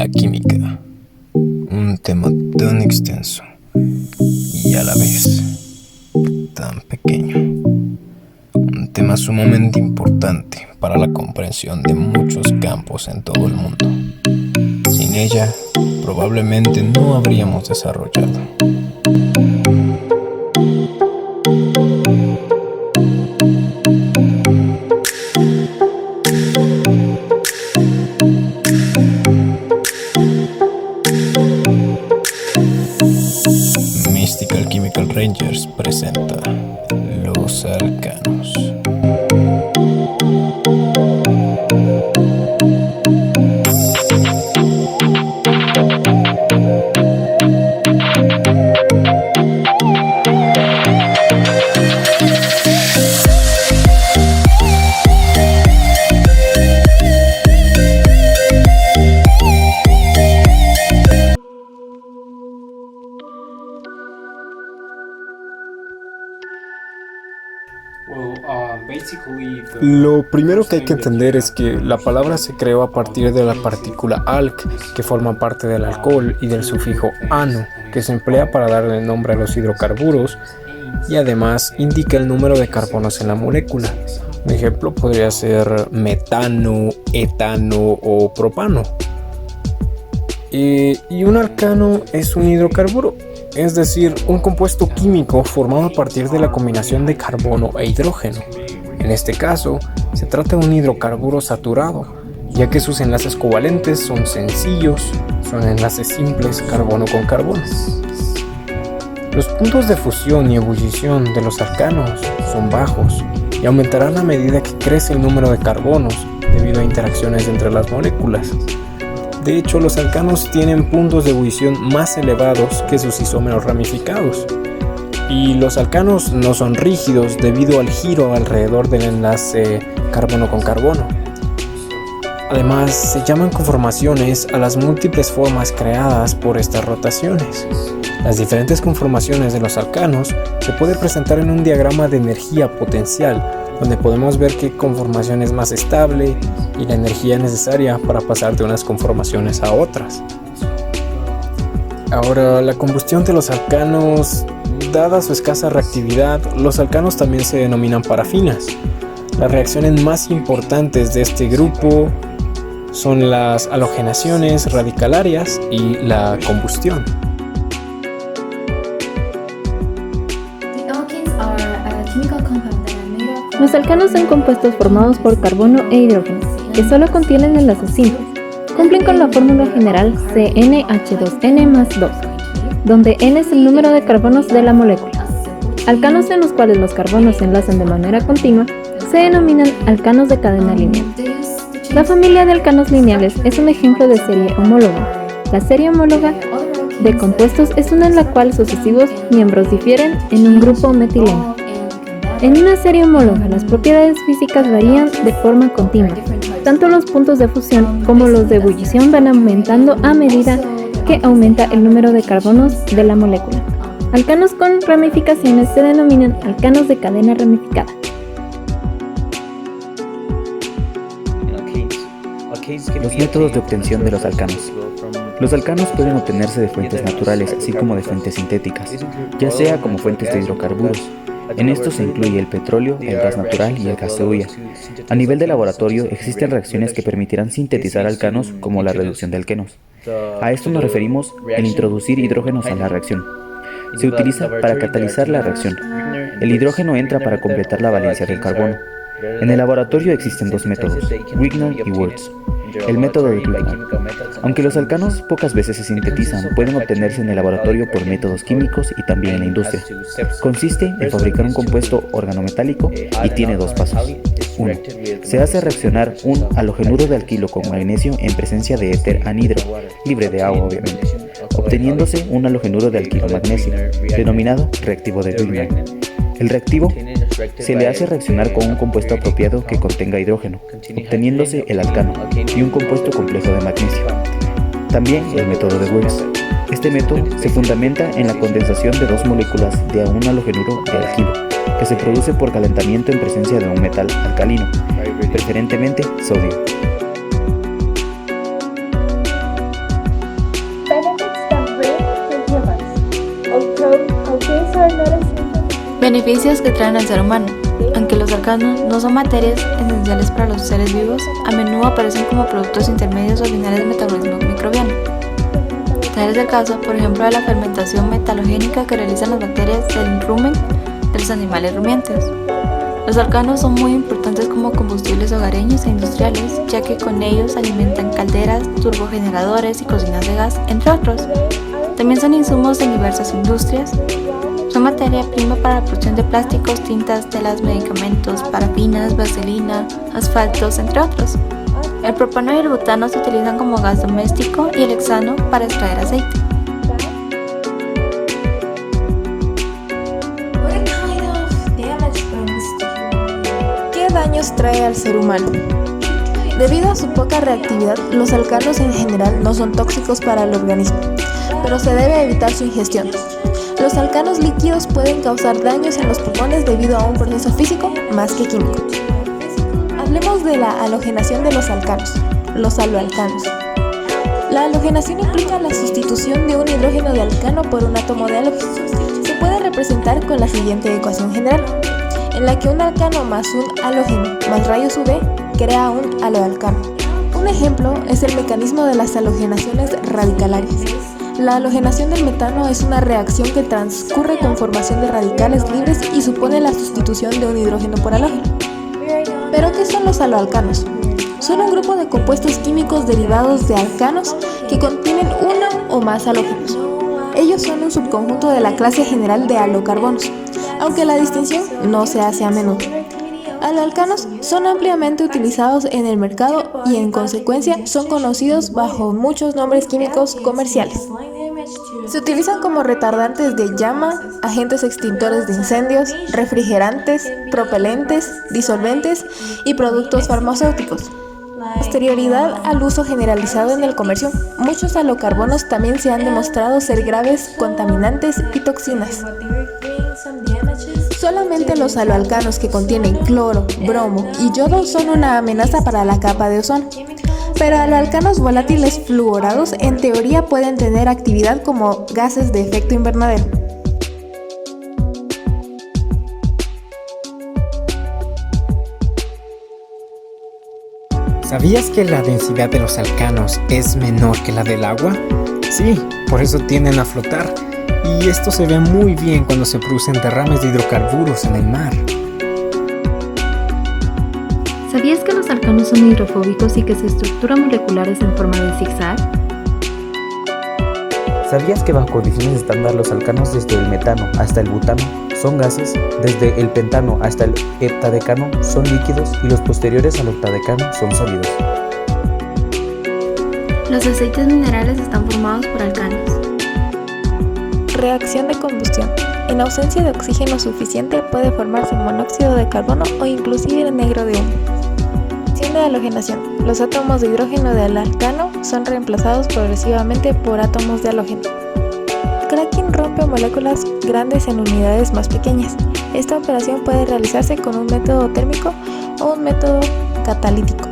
La química, un tema tan extenso y a la vez tan pequeño. Un tema sumamente importante para la comprensión de muchos campos en todo el mundo. Sin ella, probablemente no habríamos desarrollado. Mystical Chemical Rangers presenta Los Arcanos. Lo primero que hay que entender es que la palabra se creó a partir de la partícula alc, que forma parte del alcohol, y del sufijo ano, que se emplea para darle nombre a los hidrocarburos y además indica el número de carbonos en la molécula. Un ejemplo podría ser metano, etano o propano. Y un alcano es un hidrocarburo, es decir, un compuesto químico formado a partir de la combinación de carbono e hidrógeno. En este caso, se trata de un hidrocarburo saturado, ya que sus enlaces covalentes son sencillos, son enlaces simples carbono con carbono. Los puntos de fusión y ebullición de los alcanos son bajos y aumentarán a medida que crece el número de carbonos debido a interacciones entre las moléculas. De hecho, los alcanos tienen puntos de ebullición más elevados que sus isómeros ramificados. Y los alcanos no son rígidos debido al giro alrededor del enlace carbono con carbono. Además, se llaman conformaciones a las múltiples formas creadas por estas rotaciones. Las diferentes conformaciones de los alcanos se puede presentar en un diagrama de energía potencial, donde podemos ver qué conformación es más estable y la energía necesaria para pasar de unas conformaciones a otras. Ahora, la combustión de los alcanos, dada su escasa reactividad, los alcanos también se denominan parafinas. Las reacciones más importantes de este grupo son las halogenaciones radicalarias y la combustión. Los alcanos son compuestos formados por carbono e hidrógeno, que solo contienen enlaces simples. Cumplen con la fórmula general CnH2n más 2, donde n es el número de carbonos de la molécula. Alcanos en los cuales los carbonos se enlazan de manera continua se denominan alcanos de cadena lineal. La familia de alcanos lineales es un ejemplo de serie homóloga. La serie homóloga de compuestos es una en la cual sucesivos miembros difieren en un grupo metileno. En una serie homóloga, las propiedades físicas varían de forma continua. Tanto los puntos de fusión como los de ebullición van aumentando a medida que aumenta el número de carbonos de la molécula. Alcanos con ramificaciones se denominan alcanos de cadena ramificada. Los métodos de obtención de los alcanos. Los alcanos pueden obtenerse de fuentes naturales, así como de fuentes sintéticas, ya sea como fuentes de hidrocarburos. En esto se incluye el petróleo, el gas natural y el gas de hulla. A nivel de laboratorio existen reacciones que permitirán sintetizar alcanos como la reducción de alquenos. A esto nos referimos en introducir hidrógenos a la reacción. Se utiliza para catalizar la reacción. El hidrógeno entra para completar la valencia del carbono. En el laboratorio existen dos métodos, Grignard y Wurtz. El método de Grignard. Aunque los alcanos pocas veces se sintetizan, pueden obtenerse en el laboratorio por métodos químicos y también en la industria. Consiste en fabricar un compuesto organometálico y tiene dos pasos. 1. Se hace reaccionar un halogenuro de alquilo con magnesio en presencia de éter anhidro, libre de agua obviamente, obteniendo-se un halogenuro de alquilo magnesio, denominado reactivo de Grignard. El reactivo se le hace reaccionar con un compuesto apropiado que contenga hidrógeno, obteniéndose el alcano y un compuesto complejo de magnesio. También el método de Wurtz. Este método se fundamenta en la condensación de dos moléculas de un halogenuro de alquilo, que se produce por calentamiento en presencia de un metal alcalino, preferentemente sodio. Beneficios que traen al ser humano. Aunque los alcanos no son materias esenciales para los seres vivos, a menudo aparecen como productos intermedios o finales del metabolismo microbiano. Tal es el caso, por ejemplo, de la fermentación metalogénica que realizan las bacterias del rumen de los animales rumiantes. Los alcanos son muy importantes como combustibles hogareños e industriales, ya que con ellos alimentan calderas, turbogeneradores y cocinas de gas, entre otros. También son insumos en diversas industrias. Son materia prima para la producción de plásticos, tintas, telas, medicamentos, parafinas, vaselina, asfaltos, entre otros. El propano y el butano se utilizan como gas doméstico y el hexano para extraer aceite. ¿Qué daños trae al ser humano? Debido a su poca reactividad, los alcanos en general no son tóxicos para el organismo, pero se debe evitar su ingestión. Los alcanos líquidos pueden causar daños en los pulmones debido a un proceso físico más que químico. Hablemos de la halogenación de los alcanos, los haloalcanos. La halogenación implica la sustitución de un hidrógeno de alcano por un átomo de halógeno. Se puede representar con la siguiente ecuación general, en la que un alcano más un halógeno más rayos UV crea un haloalcano. Un ejemplo es el mecanismo de las halogenaciones radicalarias. La halogenación del metano es una reacción que transcurre con formación de radicales libres y supone la sustitución de un hidrógeno por halógeno. ¿Pero qué son los haloalcanos? Son un grupo de compuestos químicos derivados de alcanos que contienen uno o más halógenos. Ellos son un subconjunto de la clase general de halocarbonos, aunque la distinción no se hace a menudo. Haloalcanos son ampliamente utilizados en el mercado y en consecuencia son conocidos bajo muchos nombres químicos comerciales. Se utilizan como retardantes de llama, agentes extintores de incendios, refrigerantes, propelentes, disolventes y productos farmacéuticos. Posterioridad al uso generalizado en el comercio, muchos halocarbonos también se han demostrado ser graves contaminantes y toxinas. Solamente los haloalcanos que contienen cloro, bromo y yodo son una amenaza para la capa de ozono. Pero haloalcanos volátiles fluorados en teoría pueden tener actividad como gases de efecto invernadero. ¿Sabías que la densidad de los alcanos es menor que la del agua? Sí, por eso tienden a flotar. Y esto se ve muy bien cuando se producen derrames de hidrocarburos en el mar. ¿Sabías que los alcanos son hidrofóbicos y que su estructura molecular es en forma de zigzag? ¿Sabías que bajo condiciones estándar los alcanos desde el metano hasta el butano son gases, desde el pentano hasta el heptadecano son líquidos y los posteriores al octadecano son sólidos? Los aceites minerales están formados por alcanos. Reacción de combustión. En ausencia de oxígeno suficiente puede formarse monóxido de carbono o inclusive negro de humo. Reacción de halogenación. Los átomos de hidrógeno del alcano son reemplazados progresivamente por átomos de halógeno. El cracking rompe moléculas grandes en unidades más pequeñas. Esta operación puede realizarse con un método térmico o un método catalítico.